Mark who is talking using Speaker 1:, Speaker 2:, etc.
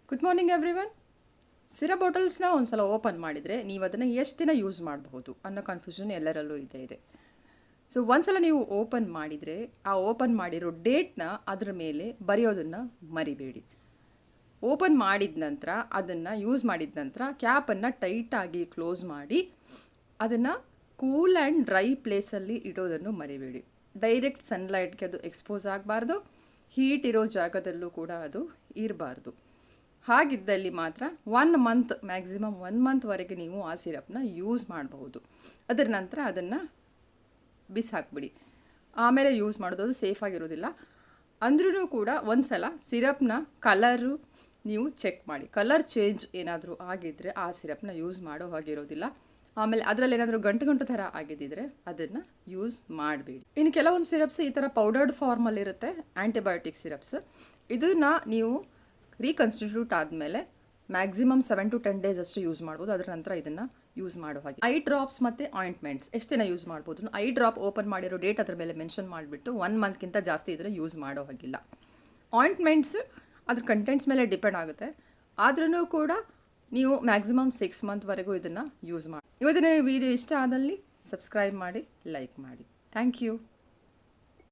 Speaker 1: Good morning everyone. Syrup ಬಾಟಲ್ಸ್ನ ಒಂದ್ಸಲ open ಮಾಡಿದರೆ ನೀವು ಅದನ್ನು ಎಷ್ಟು ದಿನ ಯೂಸ್ ಮಾಡಬಹುದು ಅನ್ನೋ ಕನ್ಫ್ಯೂಷನ್ ಎಲ್ಲರಲ್ಲೂ ಇದೆ. ಸೊ ಒಂದ್ಸಲ ನೀವು ಓಪನ್ ಮಾಡಿದರೆ ಆ ಓಪನ್ ಮಾಡಿರೋ ಡೇಟ್ನ ಅದರ ಮೇಲೆ ಬರೆಯೋದನ್ನು ಮರಿಬೇಡಿ. ಓಪನ್ ಮಾಡಿದ ನಂತರ ಅದನ್ನು ಯೂಸ್ ಮಾಡಿದ ನಂತರ ಕ್ಯಾಪನ್ನು ಟೈಟಾಗಿ ಕ್ಲೋಸ್ ಮಾಡಿ ಅದನ್ನು ಕೂಲ್ ಆ್ಯಂಡ್ ಡ್ರೈ ಪ್ಲೇಸಲ್ಲಿ ಇಡೋದನ್ನು ಮರಿಬೇಡಿ. ಡೈರೆಕ್ಟ್ ಸನ್ಲೈಟ್ಗೆ ಅದು ಎಕ್ಸ್ಪೋಸ್ ಆಗಬಾರ್ದು, ಹೀಟ್ ಇರೋ ಜಾಗದಲ್ಲೂ ಕೂಡ ಅದು ಇರಬಾರ್ದು. ಹಾಗಿದ್ದಲ್ಲಿ ಮಾತ್ರ 1 ಮಂತ್ ಮ್ಯಾಕ್ಸಿಮಮ್ 1 ಮಂತ್ವರೆಗೆ ನೀವು ಆ ಸಿರಪ್ನ ಯೂಸ್ ಮಾಡಬಹುದು. ಅದರ ನಂತರ ಅದನ್ನು ಬಿಸಾಕ್ಬಿಡಿ. ಆಮೇಲೆ ಯೂಸ್ ಮಾಡೋದು ಸೇಫ್ ಆಗಿರೋದಿಲ್ಲ. ಅಂದ್ರೂ ಕೂಡ ಒಂದು ಸಲ ಸಿರಪ್ನ ಕಲರು ನೀವು ಚೆಕ್ ಮಾಡಿ. ಕಲರ್ ಚೇಂಜ್ ಏನಾದರೂ ಆಗಿದ್ದರೆ ಆ ಸಿರಪ್ನ ಯೂಸ್ ಮಾಡೋ ಹಾಗಿರೋದಿಲ್ಲ. ಆಮೇಲೆ ಅದರಲ್ಲಿ ಏನಾದರೂ ಗಂಟು ಥರ ಆಗಿದ್ದಿದ್ರೆ ಅದನ್ನು ಯೂಸ್ ಮಾಡಬೇಡಿ. ಇನ್ನು ಕೆಲವೊಂದು ಸಿರಪ್ಸ್ ಈ ಥರ ಪೌಡರ್ಡ್ ಫಾರ್ಮಲ್ಲಿರುತ್ತೆ, ಆ್ಯಂಟಿಬಯೋಟಿಕ್ ಸಿರಪ್ಸ್. ಇದನ್ನು ನೀವು ರೀಕನ್ಸ್ಟಿಟ್ಯೂಟ್ ಆದಮೇಲೆ ಮ್ಯಾಕ್ಸಿಮಮ್ 7 to 10 ಡೇಸ್ ಅಷ್ಟು ಯೂಸ್ ಮಾಡ್ಬೋದು. ಅದರ ನಂತರ ಇದನ್ನು ಯೂಸ್ ಮಾಡೋ ಹಾಗೆ. ಐ ಡ್ರಾಪ್ಸ್ ಮತ್ತು ಆಯಿಂಟ್ಮೆಂಟ್ಸ್ ಎಷ್ಟು ದಿನ ಯೂಸ್ ಮಾಡ್ಬೋದು. ಐ ಡ್ರಾಪ್ ಓಪನ್ ಮಾಡಿರೋ ಡೇಟ್ ಅದರ ಮೇಲೆ ಮೆನ್ಷನ್ ಮಾಡಿಬಿಟ್ಟು 1 ಮಂತ್ಗಿಂತ ಜಾಸ್ತಿ ಇದನ್ನು ಯೂಸ್ ಮಾಡೋ ಹಾಗಿಲ್ಲ. ಆಯಿಂಟ್ಮೆಂಟ್ಸ್ ಅದ್ರ ಕಂಟೆಂಟ್ಸ್ ಮೇಲೆ ಡಿಪೆಂಡ್ ಆಗುತ್ತೆ. ಆದ್ರೂ ಕೂಡ ನೀವು ಮ್ಯಾಕ್ಸಿಮಮ್ 6 ಮಂತ್ವರೆಗೂ ಇದನ್ನು ಯೂಸ್ ಮಾಡಿ. ಇವತ್ತಿನ ವಿಡಿಯೋ ಇಷ್ಟ ಆದಲ್ಲಿ ಸಬ್ಸ್ಕ್ರೈಬ್ ಮಾಡಿ, ಲೈಕ್ ಮಾಡಿ. Thank you.